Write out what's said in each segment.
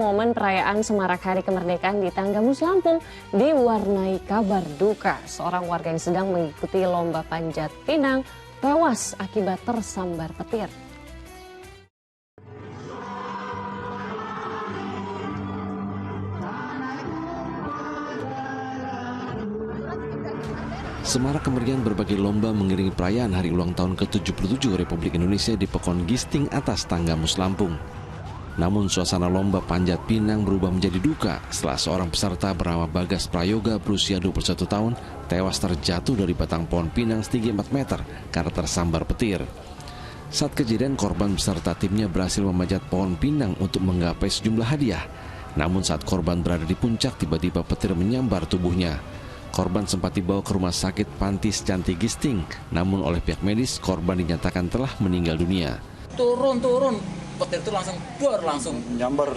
momen perayaan Semarak Hari Kemerdekaan di Tanggamus Lampung diwarnai kabar duka. Seorang warga yang sedang mengikuti lomba panjat pinang tewas akibat tersambar petir. Semarak kemeriahan berbagai lomba mengiringi perayaan hari ulang tahun ke-77 Republik Indonesia di Pekon Gisting Atas Tanggamus Lampung. Namun suasana lomba panjat pinang berubah menjadi duka setelah seorang peserta bernama Bagas Prayoga berusia 21 tahun tewas terjatuh dari batang pohon pinang setinggi 4 meter karena tersambar petir. Saat kejadian, korban beserta timnya berhasil memanjat pohon pinang untuk menggapai sejumlah hadiah. Namun saat korban berada di puncak, tiba-tiba petir menyambar tubuhnya. Korban sempat dibawa ke rumah sakit Panti Sjanti Gisting, namun oleh pihak medis korban dinyatakan telah meninggal dunia. Turun, petir itu langsung nyambar.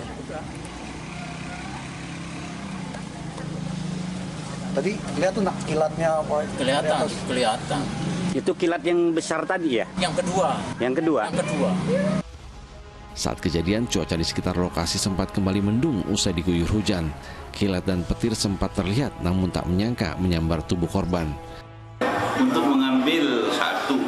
Tadi kelihatan nak kilatnya apa? Kelihatan. Itu kilat yang besar tadi ya? Yang kedua. Saat kejadian, cuaca di sekitar lokasi sempat kembali mendung usai diguyur hujan. Kilat dan petir sempat terlihat, namun tak menyangka menyambar tubuh korban. Untuk mengambil satu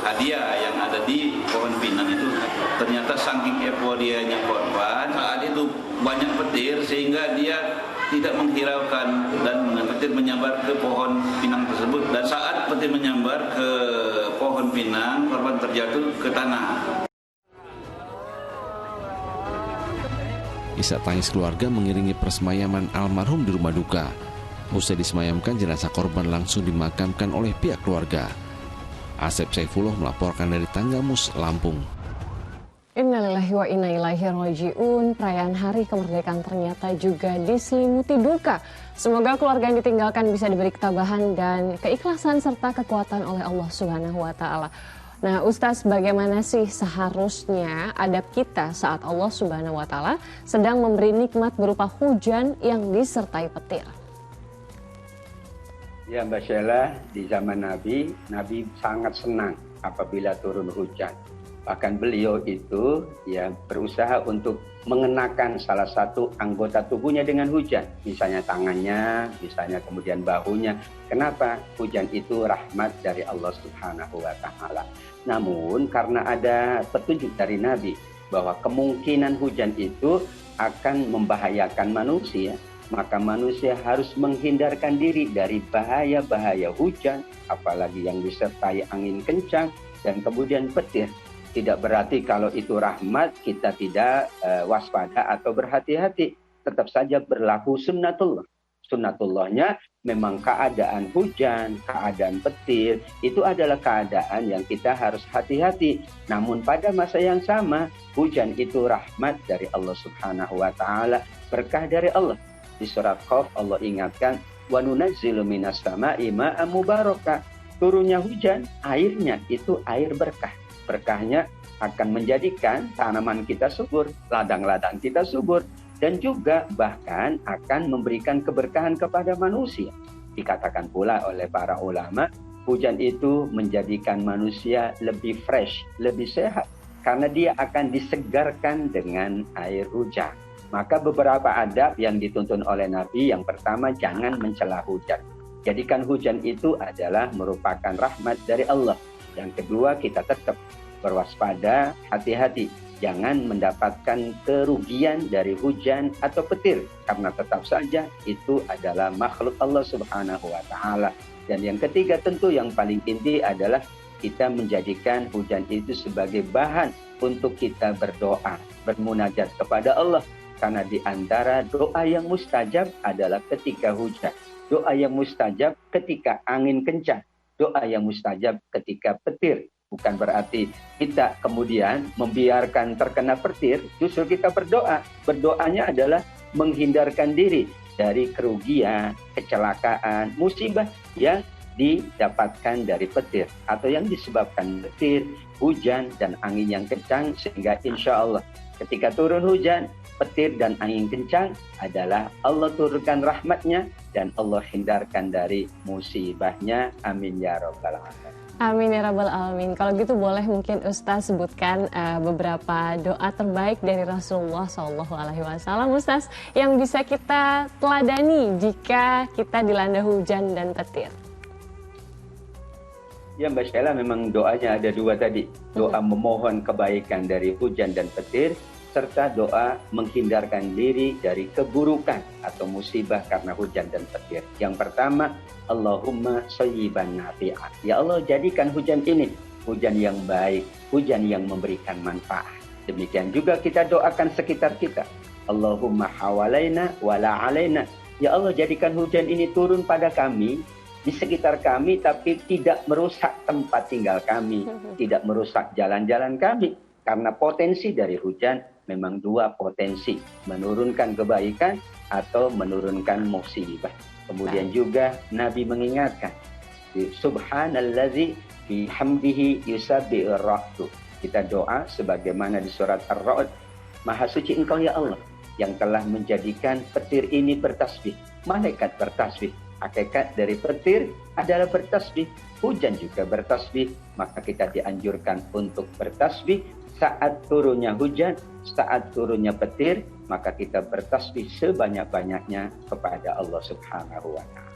hadiah yang ada di pohon pinang itu, ternyata saking euforianya korban, saat itu banyak petir sehingga dia tidak menghiraukan dan petir menyambar ke pohon pinang tersebut. Dan saat petir menyambar ke pohon pinang, korban terjatuh ke tanah. Isak tangis keluarga mengiringi persemayaman almarhum di rumah duka. Usai disemayamkan, jenazah korban langsung dimakamkan oleh pihak keluarga. Asep Saifullah melaporkan dari Tanggamus, Lampung. Innalillahi wa inna ilaihi raji'un. Perayaan Hari Kemerdekaan ternyata juga diselimuti duka. Semoga keluarga yang ditinggalkan bisa diberi ketabahan dan keikhlasan serta kekuatan oleh Allah Subhanahu wa Ta'ala. Nah, Ustaz, bagaimana sih seharusnya adab kita saat Allah Subhanahu wa Ta'ala sedang memberi nikmat berupa hujan yang disertai petir? Ya, Mbak Sheila, di zaman Nabi sangat senang apabila turun hujan. Bahkan beliau itu berusaha untuk mengenakan salah satu anggota tubuhnya dengan hujan. Misalnya tangannya, misalnya kemudian bahunya. Kenapa? Hujan itu rahmat dari Allah Subhanahu wa Ta'ala. Namun karena ada petunjuk dari Nabi bahwa kemungkinan hujan itu akan membahayakan manusia, maka manusia harus menghindarkan diri dari bahaya-bahaya hujan, apalagi yang disertai angin kencang dan kemudian petir. Tidak berarti kalau itu rahmat kita tidak waspada atau berhati-hati. Tetap saja berlaku sunnatullah. Sunnatullahnya memang keadaan hujan, keadaan petir, itu adalah keadaan yang kita harus hati-hati. Namun pada masa yang sama, hujan itu rahmat dari Allah Subhanahu wa Ta'ala, berkah dari Allah. Di surat Qaf Allah ingatkan, wa nunazzilu minas sama'i ma'an mubarakah. Turunnya hujan, airnya itu air berkah. Berkahnya akan menjadikan tanaman kita subur, ladang-ladang kita subur, dan juga bahkan akan memberikan keberkahan kepada manusia. Dikatakan pula oleh para ulama, hujan itu menjadikan manusia lebih fresh, lebih sehat, karena dia akan disegarkan dengan air hujan. Maka beberapa adab yang dituntun oleh Nabi, yang pertama, jangan mencela hujan. Jadikan hujan itu adalah merupakan rahmat dari Allah. Yang kedua, kita tetap berwaspada, hati-hati. Jangan mendapatkan kerugian dari hujan atau petir. Karena tetap saja itu adalah makhluk Allah Subhanahu wa Ta'ala. Dan yang ketiga tentu yang paling inti adalah kita menjadikan hujan itu sebagai bahan untuk kita berdoa, bermunajat kepada Allah. Karena di antara doa yang mustajab adalah ketika hujan. Doa yang mustajab ketika angin kencang. Doa yang mustajab ketika petir. Bukan berarti kita kemudian membiarkan terkena petir, justru kita berdoa. Berdoanya adalah menghindarkan diri dari kerugian, kecelakaan, musibah yang didapatkan dari petir. Atau yang disebabkan petir, hujan, dan angin yang kencang. Sehingga insya Allah ketika turun hujan, petir, dan angin kencang adalah Allah turunkan rahmatnya dan Allah hindarkan dari musibahnya. Amin ya rabbal alamin. Amin ya rabbal alamin. Kalau gitu boleh mungkin Ustaz sebutkan beberapa doa terbaik dari Rasulullah SAW, Ustaz, yang bisa kita teladani jika kita dilanda hujan dan petir. Ya Mbak Sheila, memang doanya ada dua tadi. Doa memohon kebaikan dari hujan dan petir, serta doa menghindarkan diri dari keburukan atau musibah karena hujan dan petir. Yang pertama, Allahumma shayyiban nafi'ah. Ya Allah, jadikan hujan ini hujan yang baik, hujan yang memberikan manfaat. Demikian juga kita doakan sekitar kita. Allahumma hawalaina wala alaina. Ya Allah, jadikan hujan ini turun pada kami, di sekitar kami, tapi tidak merusak tempat tinggal kami, tidak merusak jalan-jalan kami. Karena potensi dari hujan memang dua potensi, menurunkan kebaikan atau menurunkan musibah. Kemudian juga Nabi mengingatkan, Subhanallazi bihamdihi yusabbi'ur ra'du. Kita doa sebagaimana di surat Ar-Ra'd, Maha suci Engkau ya Allah yang telah menjadikan petir ini bertasbih, malaikat bertasbih. Hakikat dari petir adalah bertasbih, hujan juga bertasbih, maka kita dianjurkan untuk bertasbih saat turunnya hujan, saat turunnya petir, maka kita bertasbih sebanyak-banyaknya kepada Allah Subhanahu wa Ta'ala.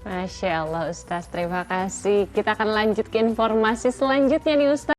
Masya Allah Ustaz, terima kasih. Kita akan lanjut ke informasi selanjutnya nih Ustaz.